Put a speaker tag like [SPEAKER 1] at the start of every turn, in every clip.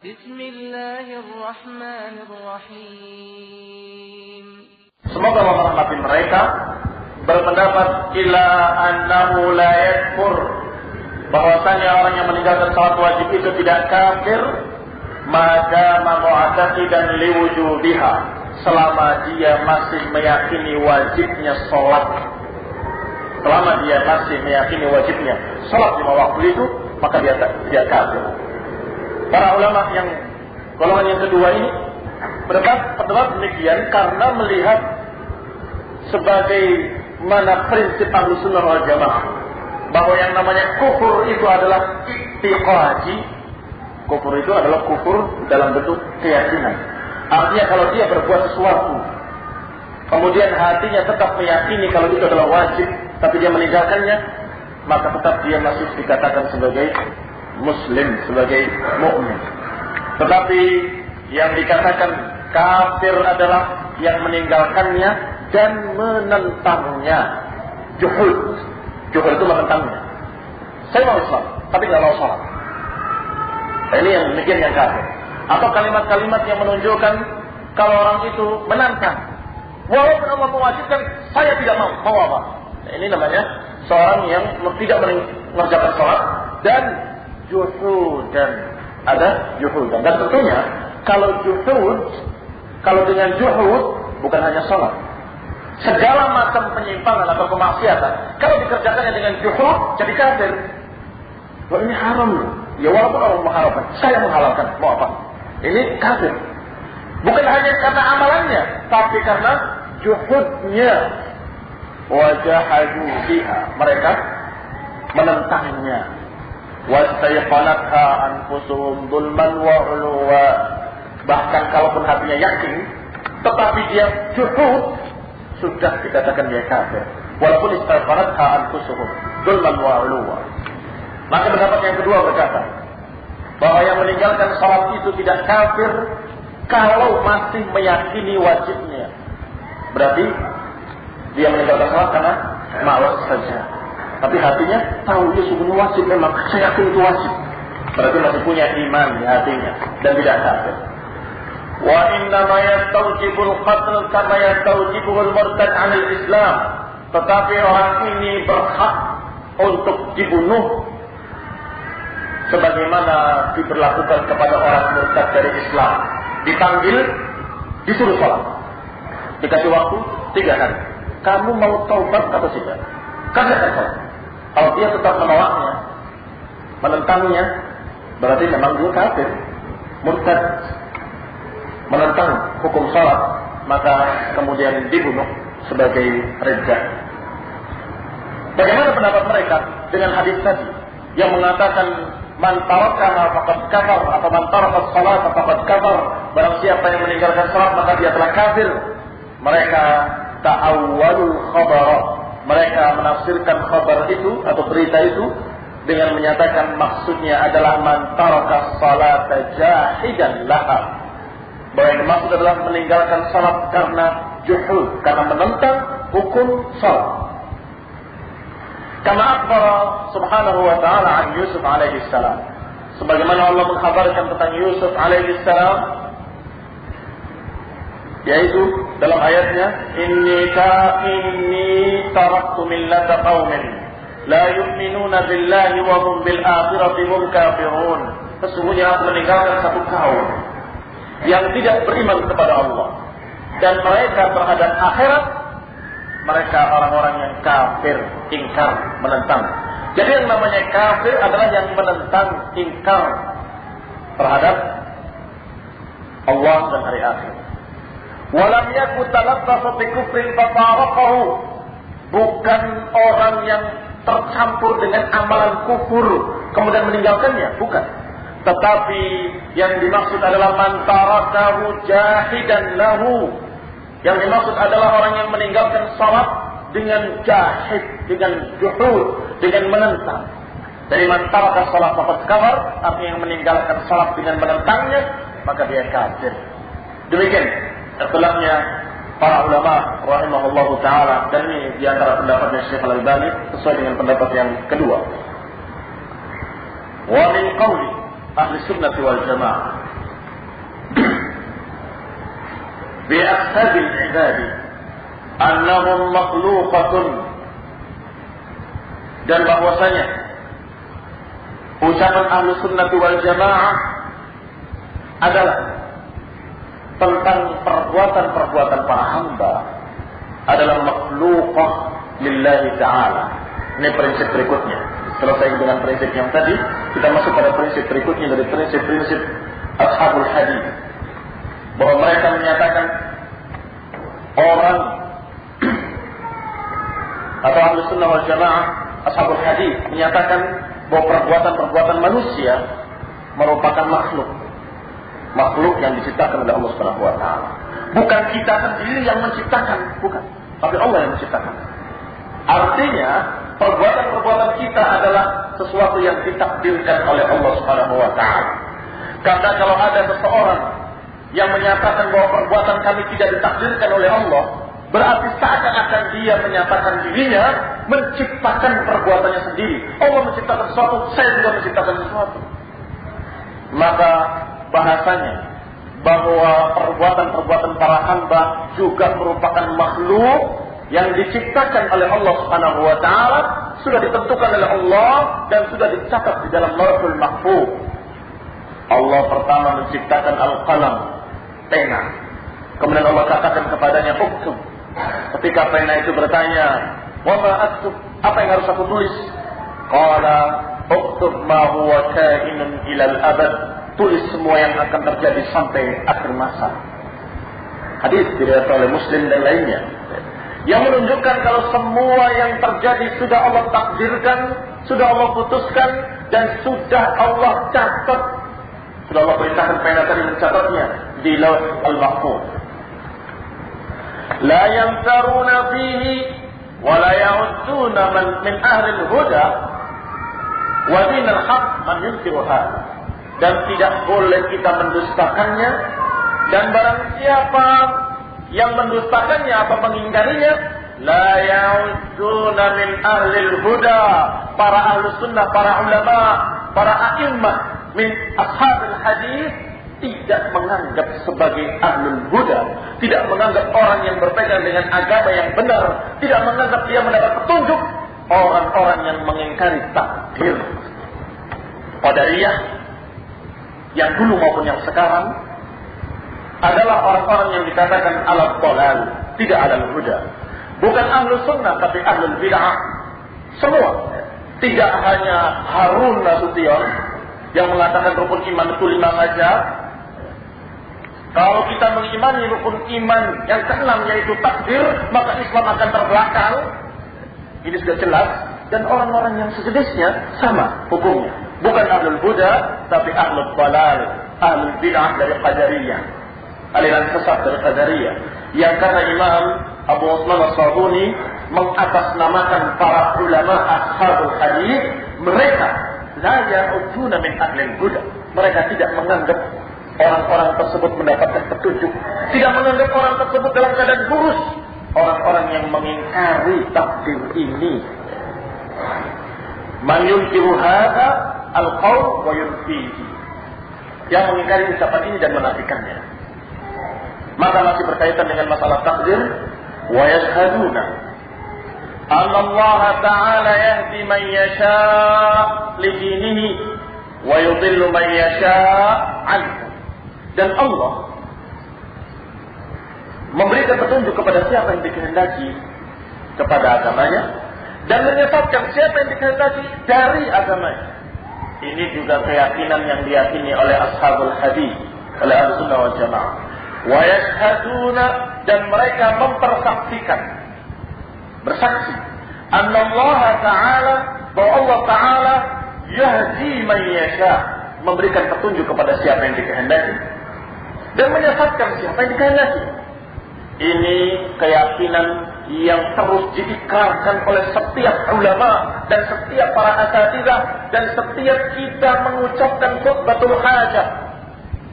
[SPEAKER 1] Bismillahirrahmanirrahim.
[SPEAKER 2] Semoga Allah merahmati mereka. Berpendapat ila annahu la yakfur, bahwasanya orang yang meninggalkan salat wajib itu tidak kafir maka mu'taqidan liwujubiha, selama dia masih meyakini wajibnya salat. Selama dia masih meyakini wajibnya salat 5 waktu itu, maka dia kafir. Para ulama yang golongan yang kedua ini berpendapat demikian karena melihat sebagai mana prinsip Ahlussunnah wal Jamaah bahwa yang namanya kufur itu adalah i'tiqadi. Kufur itu adalah kufur dalam bentuk keyakinan. Artinya kalau dia berbuat sesuatu kemudian hatinya tetap meyakini kalau itu adalah wajib tapi dia meninggalkannya, maka tetap dia masih dikatakan sebagai muslim, sebagai mukmin. Tetapi yang dikatakan kafir adalah yang meninggalkannya dan menentangnya. Juhud. Juhud itu menentangnya. Saya mau Islam, tapi tidak mau sholat. Ini yang demikian yang kafir. Atau kalimat-kalimat yang menunjukkan kalau orang itu menantang. Walaupun Allah mewajibkan, saya tidak mau. Mau apa? Ini namanya seorang yang tidak mengerjakan sholat dan juhud, dan ada juhud. Dan tentunya kalau juhud, kalau dengan juhud bukan hanya sholat, segala macam penyimpangan atau kemaksiatan kalau dikerjakannya dengan juhud jadi kafir. Wah, ini haram. Ya walaupun Allah mengharamkan, saya menghalalkan. Mau apa? Ini kafir. Bukan hanya karena amalannya, tapi karena juhudnya. Wajahadu biha, mereka menentangnya. Wastayqanatha anfusuhum dzulman wa 'uluwa, bahkan kalaupun hatinya yakin tetapi dia juhud, sudah dikatakan dia kafir. Walaupun istayqanatha anfusuhum dzulman wa 'uluwa. Maka pendapat yang kedua berkata bahwa yang meninggalkan salat itu tidak kafir kalau masih meyakini wajibnya. Berarti dia meninggalkan salat karena malas saja, tapi hatinya tahu dia sungguh wajib, memang saya yakin itu wajib. Berarti masih punya iman di hatinya dan tidak kafir. Wa inna ma yastawjibul qatl kama yastawjibul murtad 'anil Islam. Tetapi orang ini berhak untuk dibunuh sebagaimana diberlakukan kepada orang murtad dari Islam. Dipanggil, disuruh salat, dikasih waktu 3 hari. Kamu mau taubat atau tidak? Kerjakan salat. Kalau dia tetap menolaknya, menentangnya, berarti memang dia kafir, murtad, menentang hukum salat, maka kemudian dibunuh sebagai riddah. Bagaimana pendapat mereka dengan hadis tadi yang mengatakan man tarakaha faqad kafar atau man taraka salat faqad kafar, barang siapa yang meninggalkan salat maka dia telah kafir? Mereka ta'awwalul khabar, mereka menafsirkan khabar itu atau berita itu dengan menyatakan maksudnya adalah man taraka salata jahidan laha, bahwa yang dimaksud adalah meninggalkan salat karena juhud, karena menentang hukum salat. Kama akhbara subhanahu wa ta'ala an Yusuf alaihi salam, sebagaimana Allah mengkhabarkan tentang Yusuf alaihi salam, yaitu dalam ayatnya inni taraktu millata qaumin la yu'minuna billahi wa hum bil akhirati hum kafirun. Sesungguhnya aku meninggalkan satu kaum yang tidak beriman kepada Allah dan mereka terhadap akhirat mereka orang-orang yang kafir, ingkar, menentang. Jadi yang namanya kafir adalah yang menentang, ingkar terhadap Allah dan hari akhir. Walam yakun talaffasa bi kufrin fataraqahu, bukan orang yang tercampur dengan amalan kufur kemudian meninggalkannya, bukan. Tetapi yang dimaksud adalah man tarakahu jahidan lahu, yang dimaksud adalah orang yang meninggalkan salat dengan jahid, dengan juhud, dengan menentang. Dari man taraka salat faqad kafar, artinya yang meninggalkan salat dengan menentangnya maka dia kafir. Demikian ikhtilafnya para ulama rahimahullahu taala, dan ini di antara pendapatnya Syekh Al-Albani sesuai dengan pendapat yang kedua. Wa min qawli ahli sunnah wal jamaah, bi ashabil ibadi annahum makhluqatun, dan bahwasanya ucapan Ahlus Sunnah wal Jamaah adalah tentang perbuatan-perbuatan para hamba adalah makhluqah lillahi ta'ala. Ini prinsip berikutnya. Selesai dengan prinsip yang tadi, kita masuk pada prinsip berikutnya dari prinsip-prinsip Ashabul Hadis, bahwa mereka menyatakan orang atau Ahlus Sunnah wal Jamaah, Ashabul Hadis menyatakan bahwa perbuatan-perbuatan manusia merupakan makhluk yang diciptakan oleh Allah Subhanahu wa taala. Bukan kita sendiri yang menciptakan, bukan, tapi Allah yang menciptakan. Artinya, perbuatan-perbuatan kita adalah sesuatu yang ditakdirkan oleh Allah Subhanahu wa taala. Karena kalau ada seseorang yang menyatakan bahwa perbuatan kami tidak ditakdirkan oleh Allah, berarti seakan-akan dia menyatakan dirinya menciptakan perbuatannya sendiri. Allah menciptakan sesuatu, saya juga menciptakan sesuatu. Maka bahasanya bahwa perbuatan-perbuatan para hamba juga merupakan makhluk yang diciptakan oleh Allah Subhanahu wa taala, sudah ditentukan oleh Allah dan sudah dicatat di dalam Lauhul Mahfuz. Allah pertama menciptakan al-qalam, pena. Kemudian Allah katakan kepadanya, uktub. Ketika pena itu bertanya, wa ma aktub, apa yang harus aku tulis? Qala uktub ma huwa kainun ilal abad, tulis semua yang akan terjadi sampai akhir masa. Hadis diriwayatkan oleh Muslim dan lainnya, yang menunjukkan kalau semua yang terjadi sudah Allah takdirkan, sudah Allah putuskan, dan sudah Allah catat. Sudah Allah perintahkan pena tadi mencatatnya di Lauh Al-Mahfuz. La yamtaruna fihi wa la ya'udduna man min ahli al-huda wa din al-haq man yunkiru hadha. Dan tidak boleh kita mendustakannya, dan barang siapa yang mendustakannya atau mengingkarinya, la ya'udduna min ahli al-huda, para ahli sunnah, para ulama, para a'immah min ashabil hadis, tidak menganggap sebagai ahlul huda, tidak menganggap orang yang berpegang dengan agama yang benar, tidak menganggap dia mendapat petunjuk, orang-orang yang mengingkari takdir. Qadariyah yang dulu maupun yang sekarang adalah orang-orang yang dikatakan alal dhalal, tidak alal huda. Bukan ahlus sunnah tapi ahlul bid'ah. Semua. Tidak hanya Harun Nasution yang mengatakan rukun iman itu 5 saja. Kalau kita mengimani rukun iman yang ke-6 yaitu takdir, maka Islam akan terbelakang. Ini sudah jelas. Dan orang-orang yang sejenisnya sama hukumnya. Bukan ahlul huda, tapi ahlul dhalal, ahlul bid'ah dari Qadariyah, aliran sesat dari Qadariyah. Yang karena Imam Abu Utsman As-Sabuni mengatasnamakan para ulama ashabul hadis, mereka la ya'uduna min ahlil huda. Mereka tidak menganggap orang-orang tersebut mendapatkan petunjuk, tidak menganggap orang tersebut dalam keadaan lurus. Orang-orang yang mengingkari takdir ini, man yunkiru hadza al-qaul wa yunfihi, yang mengingkari ucapan ini dan menafikannya. Maka masih berkaitan dengan masalah takdir, wa yashhaduna anna Allah Ta'ala yahdi man yasha' li dinihi wa yudhillu man yasha' anhu. Dan Allah memberikan petunjuk kepada siapa yang dikehendaki kepada agamanya, dan menyesatkan siapa yang dikehendaki dari agamanya. Ini juga keyakinan yang diyakini oleh ashabul hadis, oleh Ahlussunnah wal Jamaah. Wa yashhaduna, dan mereka mempersaksikan, bersaksi, anna Allah Ta'ala, bahwa Allah Ta'ala yahdi man yasha, memberikan petunjuk kepada siapa yang dikehendaki, dan menyesatkan siapa yang dikehendaki. Ini keyakinan yang terus diikrarkan oleh setiap ulama dan setiap para asatidzah, dan setiap kita mengucapkan khutbatul hajah.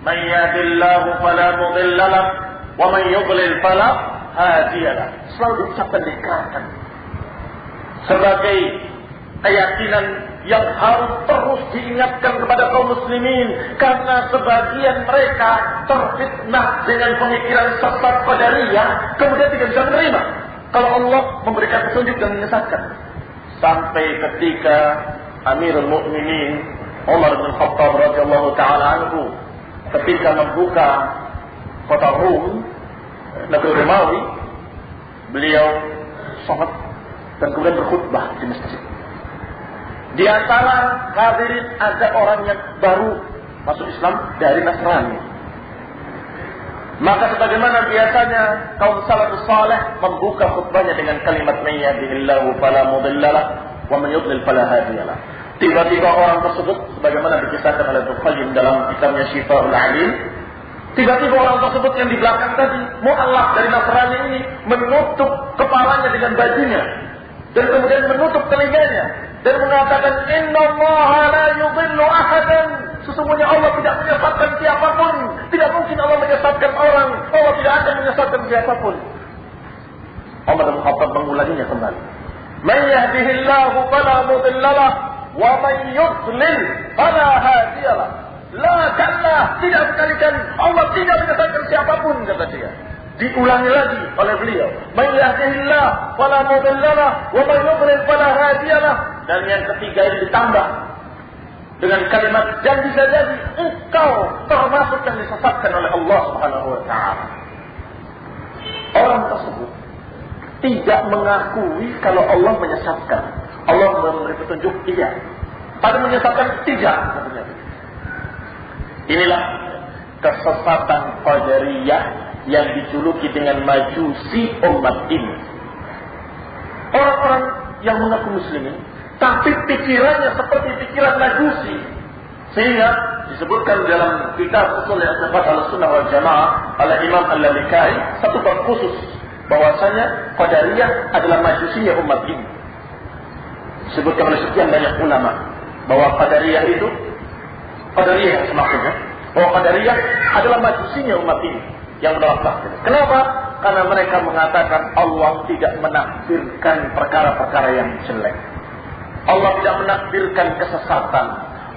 [SPEAKER 2] Man yahdihillahu fala mudilla lahu wa man yudlil fala hadiya lahu. Selalu diucapkan, diikrarkan sebagai keyakinan yang harus terus diingatkan kepada kaum muslimin, karena sebagian mereka terfitnah dengan pemikiran sesat qadariyah, kemudian tidak bisa menerima kalau Allah memberikan petunjuk dan menyesatkan. Sampai ketika Amirul Mukminin Umar bin Khattab radhiyallahu taala anhu ketika membuka kota Rum, negeri Romawi, beliau sholat dan kemudian berkhutbah di masjid. Di antara hadirin ada orang yang baru masuk Islam dari Nasrani. Maka sebagaimana biasanya kaum salafus saleh membuka khutbahnya dengan kalimat may yahdihillahu fala mudhillalah wa man yudlil fala hadiyalah. Tiba-tiba orang tersebut sebagaimana dikisahkan oleh Ibnu Qayyim dalam kitabnya Syifaul Alim, tiba-tiba orang tersebut yang di belakang tadi, mu'allaf dari Nasrani ini, menutup kepalanya dengan bajunya dan kemudian menutup telinganya dan mengatakan innallaha la yudhillu ahadan. Sesungguhnya Allah tidak menyesatkan siapapun. Tidak mungkin Allah menyesatkan orang. Allah tidak akan menyesatkan siapapun. Umar bin Khattab mengulanginya kembali. Man yahdihillahu fala mudhillalah wa man yudlil fala hadiyalah. La kalla, tidak sekali-kali Allah tidak menyesatkan siapapun, kata dia. Diulangi lagi oleh beliau. Man yahdihillahu fala mudhillalah wa man yudlil fala hadiyalah. Dan yang ketiga ini ditambah dengan kalimat dan bisa jadi engkau termasuk yang disesatkan oleh Allah Subhanahu wa taala. Orang tersebut tidak mengakui kalau Allah menyesatkan. Allah memberi petunjuk iya. Tapi menyesatkan tidak, katanya. Inilah kesesatan qadariyah yang dijuluki dengan majusi umat ini. Orang-orang yang mengaku muslimin tapi pikirannya seperti pikiran majusi, sehingga disebutkan dalam kitab Ushul I'tiqad Ahlussunnah wal Jamaah oleh Imam Al-Lalikai satu bab khusus bahwasanya qadariyah adalah majusinya umat ini. Disebutkan oleh sekian banyak ulama bahwa qadariyah itu qadariyah maksudnya bahwa qadariyah adalah majusinya umat ini yang menolak takdir. Kenapa? Karena mereka mengatakan Allah tidak menakdirkan perkara-perkara yang jelek. Allah tidak menakdirkan kesesatan.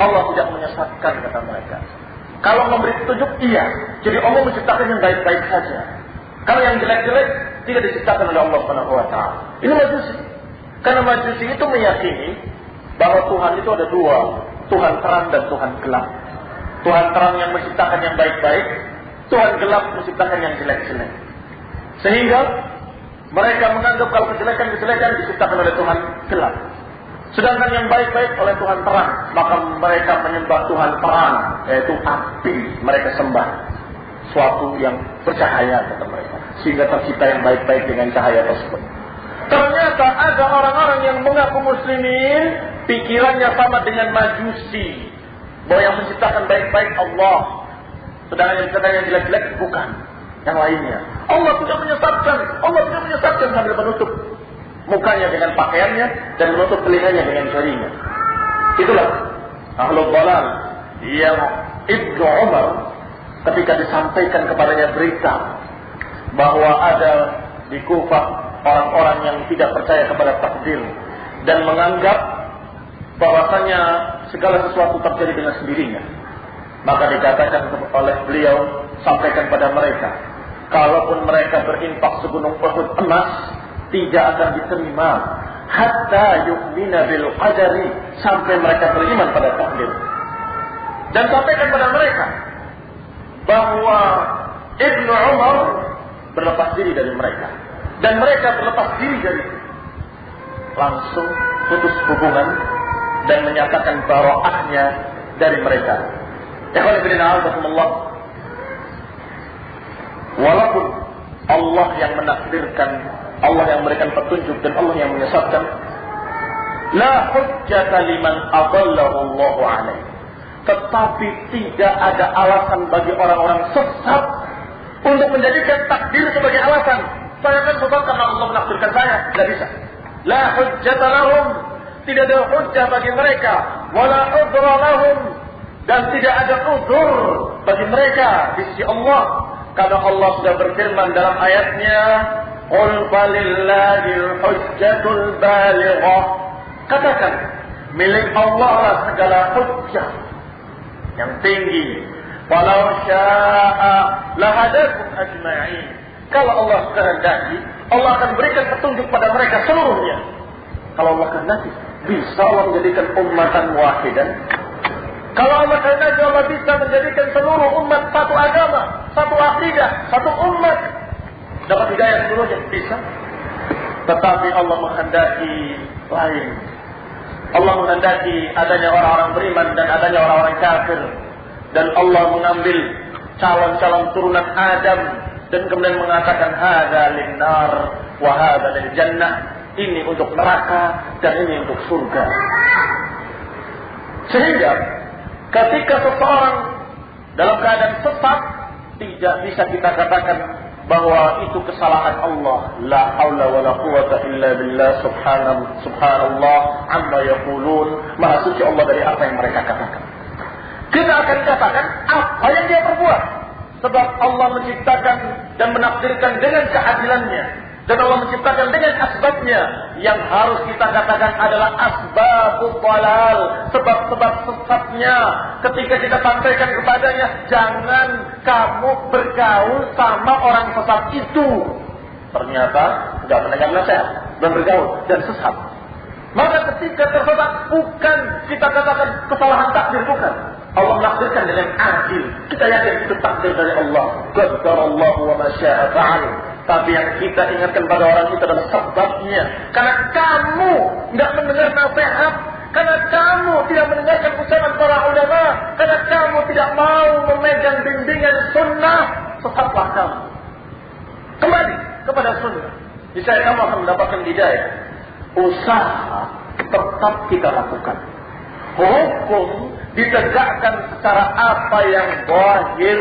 [SPEAKER 2] Allah tidak menyesatkan, kata mereka. Kalau memberi petunjuk, iya. Jadi Allah menciptakan yang baik-baik saja. Kalau yang jelek-jelek tidak diciptakan oleh Allah Subhanahu wa taala. Ini majusi. Karena majusi itu meyakini bahwa Tuhan itu ada dua, Tuhan terang dan Tuhan gelap. Tuhan terang yang menciptakan yang baik-baik, Tuhan gelap menciptakan yang jelek-jelek. Sehingga mereka menganggap kalau kejelekan-kejelekan diciptakan oleh Tuhan gelap, sedangkan yang baik-baik oleh Tuhan terang. Maka mereka menyembah Tuhan terang, yaitu api. Mereka sembah suatu yang bercahaya, kata mereka, sehingga tercipta yang baik-baik dengan cahaya tersebut. Ternyata ada orang-orang yang mengaku muslimin, pikirannya sama dengan majusi, bahwa yang menciptakan baik-baik Allah, sedangkan yang menciptakan yang jelek-jelek bukan, yang lainnya. Allah tidak menyesatkan sambil menutup mukanya dengan pakaiannya dan menutup telinganya dengan jarinya. Itulah ahlul dhalal yang Ibnu Umar ketika disampaikan kepadanya berita bahwa ada di Kufah orang-orang yang tidak percaya kepada takdir dan menganggap bahwasanya segala sesuatu terjadi dengan sendirinya. Maka dikatakan oleh beliau, sampaikan pada mereka, kalaupun mereka berinfak segunung Uhud emas, tidak akan diterima hatta yu'mina bil qadari, sampai mereka beriman pada takdir. Dan sampaikan pada mereka bahwa Ibnu Umar berlepas diri dari mereka dan mereka berlepas diri dari langsung putus hubungan dan menyatakan bara'ahnya dari mereka. Ikhwan fillah, walaupun Allah yang menakdirkan, Allah yang memberikan petunjuk dan Allah yang menyesatkan, la hujjata liman adallahu Allahu alaihi. Tetapi tidak ada alasan bagi orang-orang sesat untuk menjadikan takdir sebagai alasan. Saya kan sesat karena Allah menakdirkan saya. Tidak bisa. La hujjata lahum. Tidak ada hujjah bagi mereka. Wala udra lahum. Dan tidak ada udzur bagi mereka di sisi Allah. Karena Allah sudah berfirman dalam ayatnya, qul falillahil hujjatul balighah. Katakan, Milik Allah lah segala hujjah yang tinggi. Walau syaa lahadakum ajma'in. Kalau Allah kehendaki, Allah akan berikan petunjuk pada mereka seluruhnya. Kalau Allah kehendaki, bisa Allah menjadikan ummatan wahidan. Kalau Allah kehendaki, Allah bisa menjadikan seluruh umat satu agama, satu akidah, satu umat. Dapat hidayah seluruhnya, bisa. Tetapi Allah menghendaki lain. Allah menghendaki adanya orang-orang beriman dan adanya orang-orang kafir. Dan Allah mengambil calon-calon turunan Adam dan kemudian mengatakan hadza linnar wa hadza lil jannah. Ini untuk neraka dan ini untuk surga. Sehingga ketika seseorang dalam keadaan sesat, tidak bisa kita katakan bahwa itu kesalahan Allah. La haula wala quwwata illa billah, subhanallah amma yaqulun. Maha suci Allah dari apa yang mereka katakan. Kita akan katakan apa yang dia perbuat. Sebab Allah menciptakan dan menakdirkan dengan keadilannya. Dan Allah menciptakan dengan asbabnya. Yang harus kita katakan adalah asbabul dhalal, sebab-sebab sesatnya. Ketika kita sampaikan kepadanya, jangan kamu bergaul sama orang sesat itu. Ternyata tidak mendengar nasihat dan bergaul dan sesat. Maka ketika tersesat, bukan kita katakan kesalahan takdir, bukan. Allah menakdirkan dengan adil. Kita yakin itu takdir dari Allah. Qaddarallahu wa ma syaa fa'al. Tapi yang kita ingatkan pada orang itu adalah sebabnya. Karena kamu tidak mendengar nasihat, karena kamu tidak mendengarkan ucapan para ulama, karena kamu tidak mau memegang bimbingan sunnah, sesatlah kamu. Kembali kepada sunnah. Niscaya kamu akan mendapatkan hidayah. Usaha tetap kita lakukan. Hukum ditegakkan secara apa yang zahir,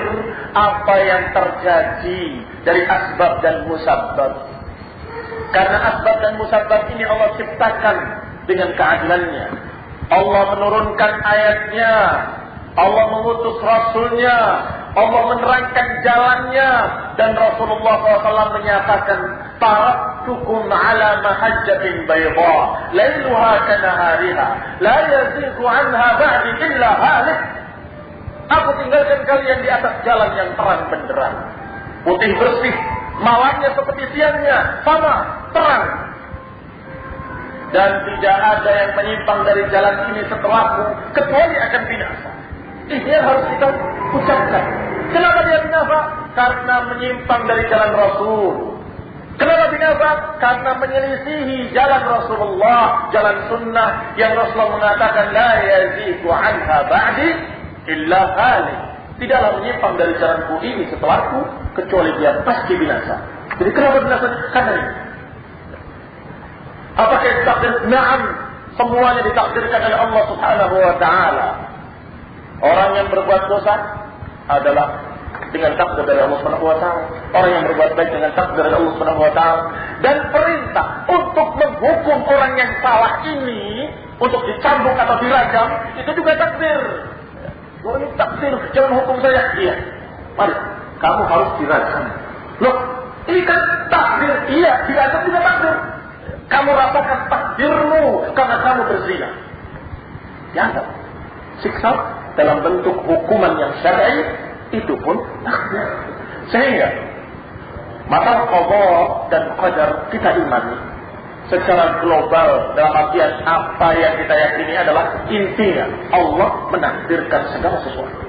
[SPEAKER 2] apa yang terjadi dari asbab dan musabbab. Karena asbab dan musabbab ini Allah ciptakan dengan keadilannya. Allah menurunkan ayatnya, Allah mengutus Rasulnya, Allah menerangkan jalannya, dan Rasulullah SAW menyatakan, taraktukum ala mahajjatin bayda, lailuha kanahariha, la yazighu anha ba'di illa halik. Aku tinggalkan kalian di atas jalan yang terang benderang, putih bersih, malamnya seperti siangnya, sama terang. Dan tidak ada yang menyimpang dari jalan ini setelahku, kecuali akan binasa. Ini yang harus kita ucapkan. Kenapa dia binasa? Karena menyimpang dari jalan Rasul. Kenapa binasa? Karena menyelisihi jalan Rasulullah, jalan sunnah yang Rasulullah mengatakan la yazigu anha ba'di illa halik. Tidaklah menyimpang dari jalanku ini setelahku, kecuali dia pasti binasa. Jadi kenapa binasa? Karena ini. Apakah itu takdir? Na'am, semuanya ditakdirkan oleh Allah Subhanahu wa ta'ala. Orang yang berbuat dosa adalah dengan takdir dari Allah Subhanahu wa ta'ala. Orang yang berbuat baik dengan takdir dari Allah Subhanahu wa ta'ala. Dan perintah untuk menghukum orang yang salah ini, untuk dicambuk atau dirajam, itu juga takdir. Oh, ini takdir, jangan hukum saya. Iya, mari, kamu harus dirajam. Loh, ini kan takdir. Iya, dirajam juga takdir. Kamu rasakan takdirmu karena kamu berzina. Dianggap siksa dalam bentuk hukuman yang syar'i, itu pun takdir. Sehingga masalah qada dan qadar kita imani secara global, dalam artian apa yang kita yakini adalah intinya Allah menakdirkan segala sesuatu.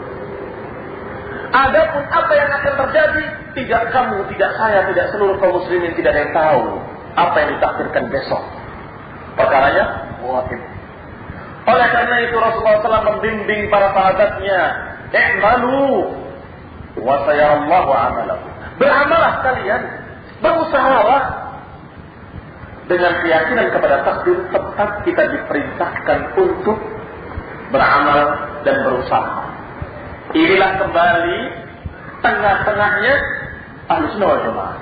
[SPEAKER 2] Adapun apa yang akan terjadi, tidak kamu, tidak saya, tidak seluruh kaum muslimin, tidak ada yang tahu apa yang ditakdirkan besok. Perkaranya wajib. Oleh karena itu Rasulullah SAW membimbing para sahabatnya, "I'malu wa sayarallahu 'amalakum." Beramalah kalian, berusahalah. Dengan keyakinan kepada takdir, tetap kita diperintahkan untuk beramal dan berusaha. Inilah kembali tengah-tengahnya Ahlussunnah wal Jamaah.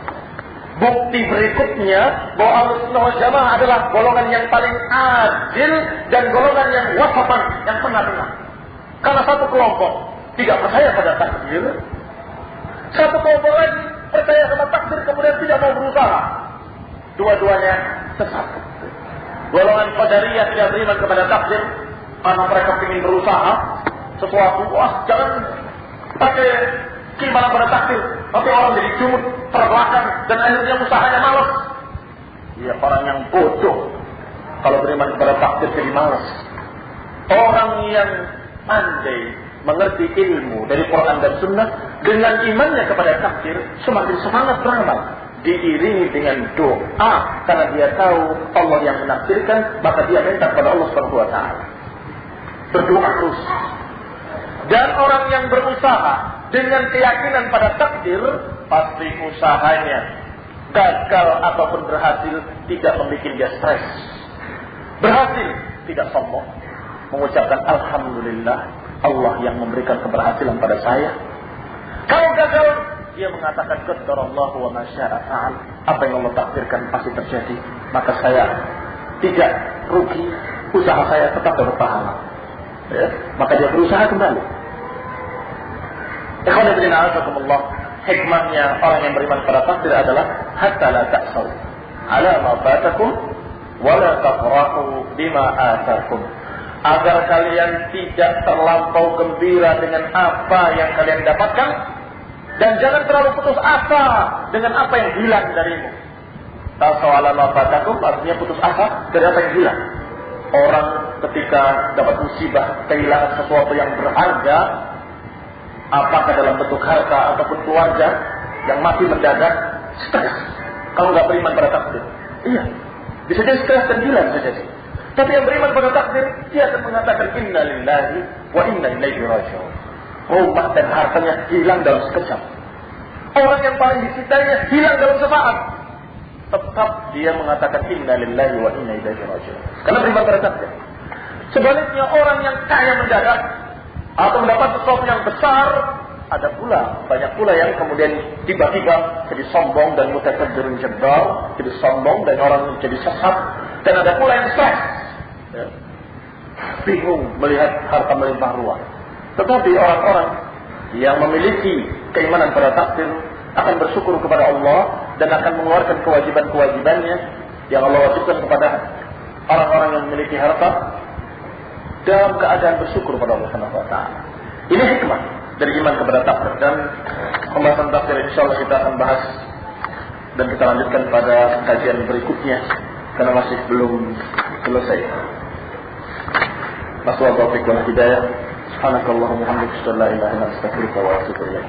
[SPEAKER 2] Bukti berikutnya bahwa Ahlussunnah wal Jamaah adalah golongan yang paling adil dan golongan yang wasatan, yang tengah-tengah. Karena satu kelompok tidak percaya pada takdir, satu kelompok lagi percaya sama takdir kemudian tidak mau berusaha. Dua-duanya sesat. Golongan Qadariyah tidak beriman kepada takdir karena mereka ingin berusaha sesuatu. Wah, jangan pakai keimanan pada takdir, tapi orang jadi jumud terbelakang dan akhirnya usahanya malas. Ya, orang yang bodoh kalau beriman kepada takdir jadi malas. Orang yang pandai mengerti ilmu dari Quran dan Sunnah dengan imannya kepada takdir semakin semangat beramal, diiringi dengan doa karena dia tahu Allah yang menakdirkan, maka dia minta kepada Allah Subhanahu wa taala. Berdoa terus. Dan orang yang berusaha dengan keyakinan pada takdir, pasti usahanya gagal ataupun berhasil tidak membuat dia stres. Berhasil tidak sombong, mengucapkan alhamdulillah Allah yang memberikan keberhasilan pada saya. Kalau gagal, dia mengatakan qadarallahu wa ma syaa fa'al. Apa yang Allah takdirkan pasti terjadi. Maka saya tidak rugi, usaha saya tetap dapat pahala. Ya, maka dia berusaha kembali. Ikhwan fillah a'azakumullah, hikmahnya orang yang beriman pada takdir adalah hatta la ta'saw ala ma fatakum wa la tafrahu bima atakum. Agar kalian tidak terlampau gembira dengan apa yang kalian dapatkan, dan jangan terlalu putus asa dengan apa yang hilang darimu. Tasawala mafatakum artinya putus asa dari apa yang hilang. Orang ketika dapat musibah, kehilangan sesuatu yang berharga, apakah dalam bentuk harta ataupun keluarga yang mati mendadak, stres. Kalau nggak beriman pada takdir, iya, bisa jadi stres dan gila bisa jadi. Tapi yang beriman pada takdir, dia akan mengatakan inna lillahi wa inna ilaihi raji'un. Rumah dan hartanya hilang dalam sekejap. Orang yang paling dicintainya hilang dalam sesaat. Tetap dia mengatakan inna lillahi wa inna ilaihi raji'un. Karena beriman pada takdir. Sebaliknya orang yang kaya mendadak atau mendapat sesuatu yang besar, ada pula, banyak pula yang kemudian tiba-tiba jadi sombong dan mutakabbirun jabbar, jadi sombong dan orang jadi sesat, dan ada pula yang stres. Ya. Bingung melihat harta melimpah ruah. Tetapi orang-orang yang memiliki keimanan pada takdir akan bersyukur kepada Allah dan akan mengeluarkan kewajiban-kewajibannya yang Allah wajibkan kepada orang-orang yang memiliki harta dalam keadaan bersyukur kepada Allah Subhanahu wa taala. Ini hikmah dari iman kepada takdir, dan pembahasan takdir insyaallah kita akan bahas dan kita lanjutkan pada kajian berikutnya karena masih belum selesai. Wassalamualaikum warahmatullahi wabarakatuh. Subhanakallahumma wa bihamdika asyhadu an la ilaha illa anta astaghfiruka wa atubu ilaik.